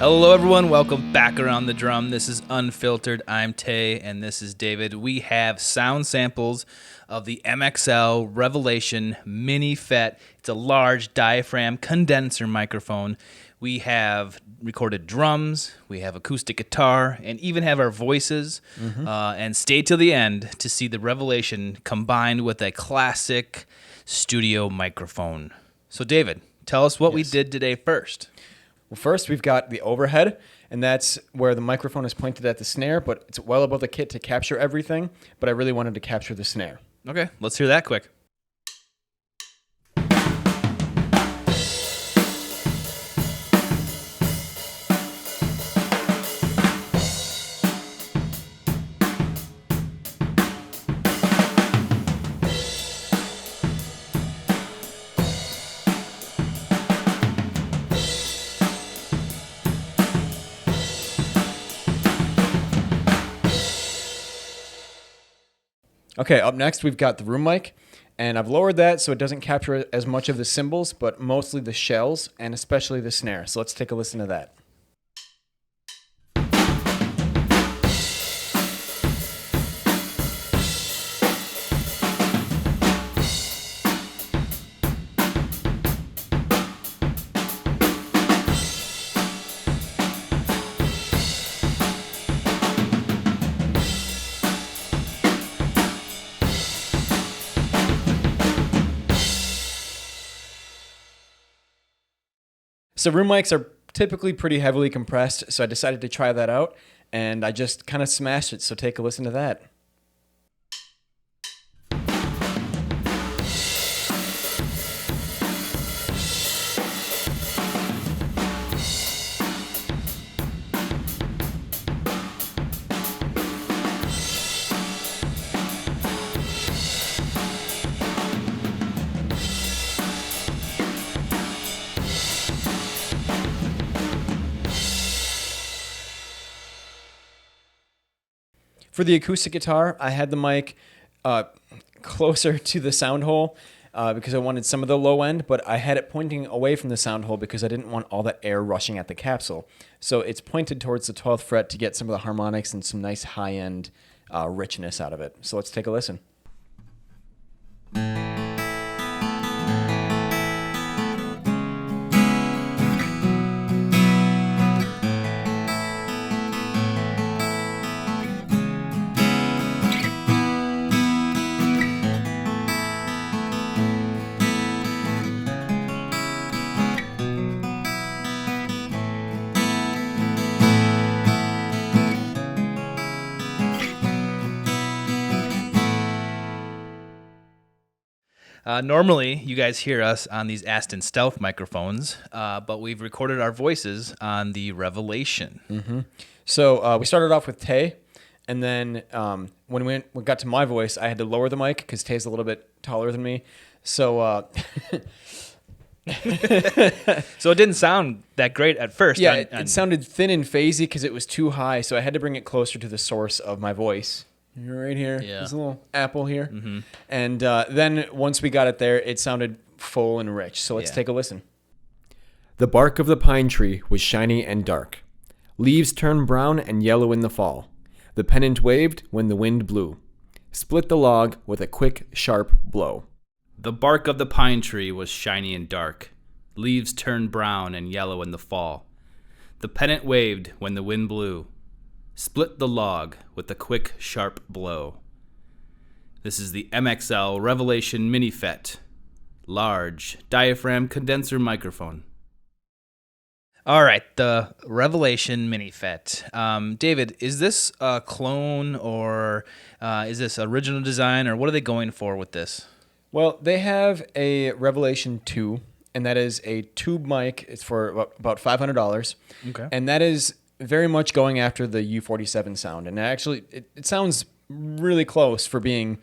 Hello everyone, welcome back around the drum. This is Unfiltered. I'm Tay and this is David. We have sound samples of the MXL Revelation Mini FET. It's a large diaphragm condenser microphone. We have recorded drums, we have acoustic guitar, and even have our voices. And stay till the end to see the Revelation combined with a classic studio microphone. So David, tell us what we did today first. Well, first we've got the overhead, and that's where the microphone is pointed at the snare, but it's well above the kit to capture everything, but I really wanted to capture the snare. Okay, let's hear that quick. Okay, up next we've got the room mic, and I've lowered that so it doesn't capture as much of the cymbals, but mostly the shells, and especially the snare. So let's take a listen to that. So room mics are typically pretty heavily compressed, so I decided to try that out, and I just kind of smashed it, so take a listen to that. For the acoustic guitar, I had the mic closer to the sound hole because I wanted some of the low end, but I had it pointing away from the sound hole because I didn't want all that air rushing at the capsule. So it's pointed towards the 12th fret to get some of the harmonics and some nice high-end richness out of it. So let's take a listen. Normally, you guys hear us on these Aston Stealth microphones, but we've recorded our voices on the Revelation. So we started off with Tay, and then when we got to my voice, I had to lower the mic because Tay's a little bit taller than me. So So it didn't sound that great at first. yeah, it sounded thin and phasey because it was too high, so I had to bring it closer to the source of my voice. Right here. Yeah. There's a little apple here. And then once we got it there, it sounded full and rich. So let's take a listen. The bark of the pine tree was shiny and dark. Leaves turned brown and yellow in the fall. The pennant waved when the wind blew. Split the log with a quick, sharp blow. The bark of the pine tree was shiny and dark. Leaves turned brown and yellow in the fall. The pennant waved when the wind blew. Split the log with a quick, sharp blow. This is the MXL Revelation Mini FET, large diaphragm condenser microphone. All right, the Revelation Mini FET. David, is this a clone or is this original design, or what are they going for with this? Well, they have a Revelation 2, and that is a tube mic. It's for about $500. Okay. And that is very much going after the U47 sound. And actually, it sounds really close for being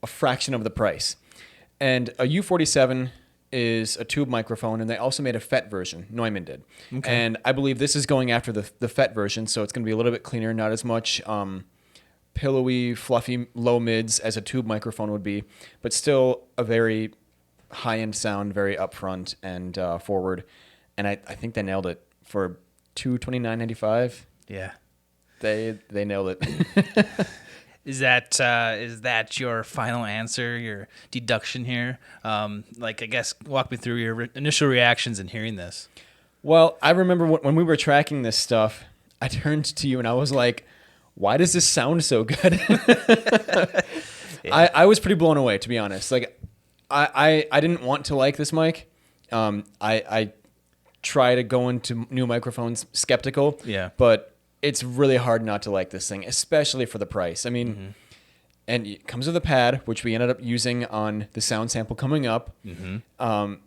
a fraction of the price. And a U47 is a tube microphone, and they also made a FET version. Neumann did. Okay. And I believe this is going after the FET version, so it's going to be a little bit cleaner, not as much pillowy, fluffy, low mids as a tube microphone would be, but still a very high-end sound, very upfront and forward. And I think they nailed it for $229.95. Yeah. They nailed it. Is that your final answer, your deduction here? I guess walk me through your initial reactions in hearing this. Well, I remember when we were tracking this stuff, I turned to you and I was like, why does this sound so good? Yeah. I was pretty blown away, to be honest. Like, I didn't want to like this mic. I try to go into new microphones skeptical. Yeah. But it's really hard not to like this thing, especially for the price. I mean, and it comes with a pad, which we ended up using on the sound sample coming up.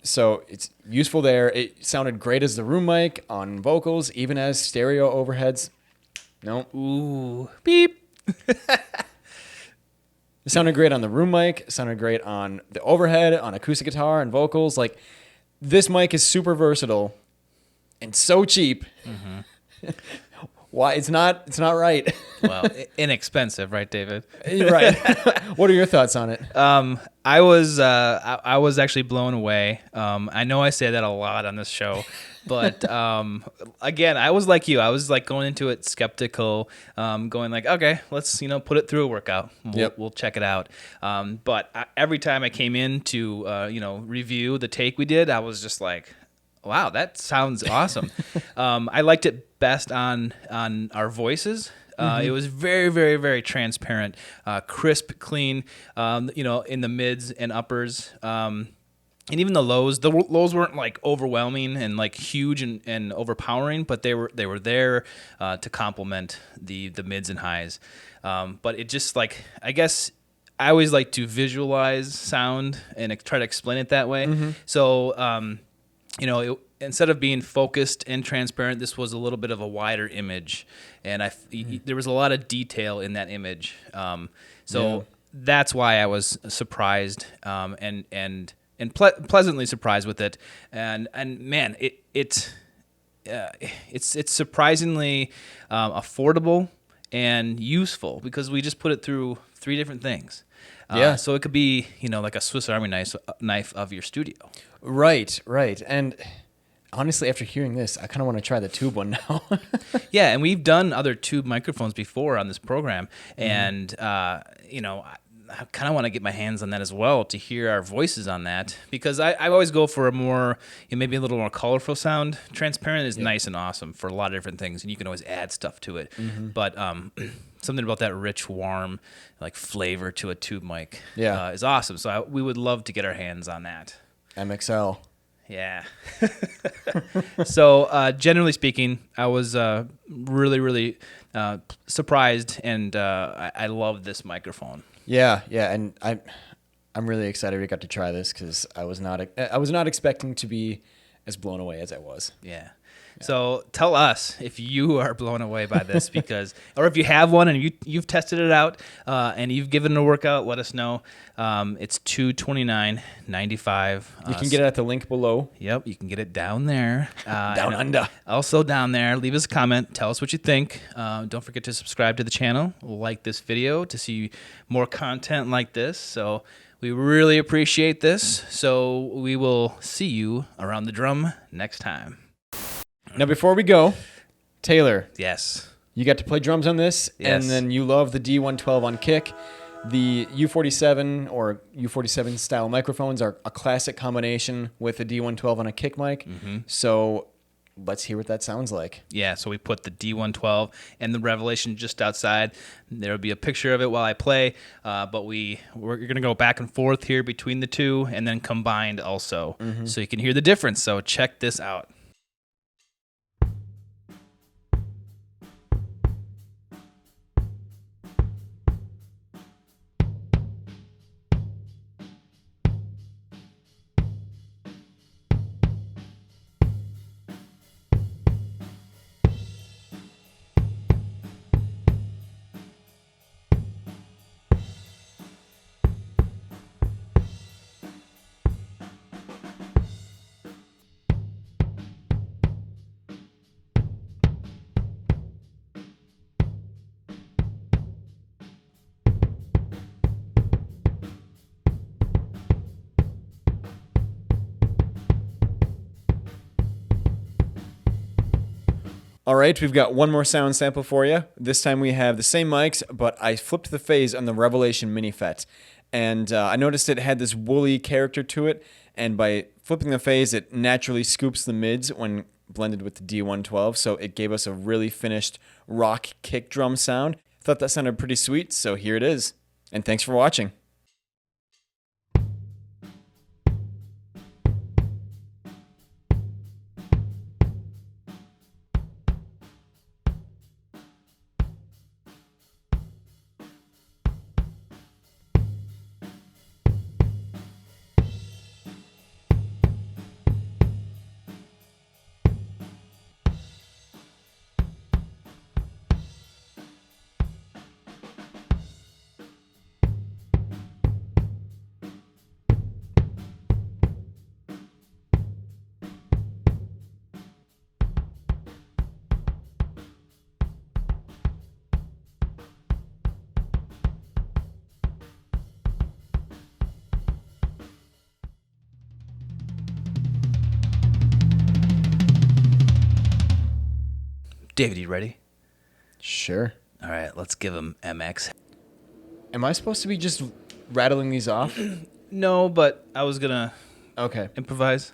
So it's useful there. It sounded great as the room mic on vocals, even as stereo overheads. No. Ooh. Beep. It sounded great on the room mic. It sounded great on the overhead, on acoustic guitar and vocals. Like, this mic is super versatile and so cheap. Why? It's not right. Well, inexpensive, right, David? Right. What are your thoughts on it? I was actually blown away. I know I say that a lot on this show, but again, I was like you. I was like going into it skeptical, going like, okay, let's put it through a workout. We'll check it out. But every time I came in to review the take we did, I was just like, wow, that sounds awesome. I liked it best on our voices. It was very, very, very transparent, crisp, clean, in the mids and uppers. And even the lows weren't like overwhelming and like huge and overpowering, but they were there to complement the mids and highs. But it just like, I guess I always like to visualize sound and try to explain it that way. So, instead of being focused and transparent, this was a little bit of a wider image, and there was a lot of detail in that image. That's why I was surprised and pleasantly surprised with it. And man, it's surprisingly affordable and useful because we just put it through 3 different things. So it could be like a Swiss Army knife of your studio. Right. And honestly, after hearing this, I kind of want to try the tube one now. Yeah, and we've done other tube microphones before on this program, and I kind of want to get my hands on that as well to hear our voices on that, because I always go for a more, maybe a little more colorful sound. Transparent is nice and awesome for a lot of different things, and you can always add stuff to it. But something about that rich, warm, like flavor to a tube mic is awesome. So we would love to get our hands on that. MXL. Yeah. So generally speaking, I was really, really surprised, and I love this microphone. Yeah, and I'm really excited we got to try this because I was not expecting to be as blown away as I was. Yeah. So tell us if you are blown away by this, or if you have one and you've tested it out and you've given it a workout, let us know. It's $229.95. You can get it at the link below. Yep, you can get it down there. Down under. Also down there, leave us a comment. Tell us what you think. Don't forget to subscribe to the channel. Like this video to see more content like this. So we really appreciate this. So we will see you around the drum next time. Now, before we go, Taylor. Yes. You got to play drums on this, and then you love the D112 on kick. The U47 or U47 style microphones are a classic combination with the D112 on a kick mic. So let's hear what that sounds like. Yeah, so we put the D112 and the Revelation just outside. There will be a picture of it while I play, but we're going to go back and forth here between the two and then combined also, so you can hear the difference. So check this out. All right, we've got one more sound sample for you. This time we have the same mics, but I flipped the phase on the Revelation Mini FET. And I noticed it had this woolly character to it, and by flipping the phase, it naturally scoops the mids when blended with the D112, so it gave us a really finished rock kick drum sound. Thought that sounded pretty sweet, so here it is. And thanks for watching. David, you ready? Sure. All right, let's give him MX. Am I supposed to be just rattling these off? No, but I was gonna Okay. improvise.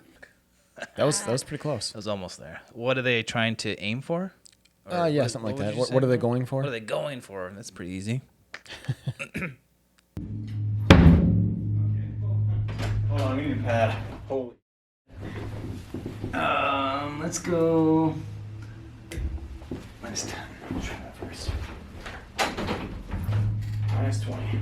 That was pretty close. I was almost there. What are they trying to aim for? Yeah, something like that. would you What say? are they going for? What are they going for? That's pretty easy. Hold on, I need a pad. Holy. Let's go -10. I'll try that first. -20.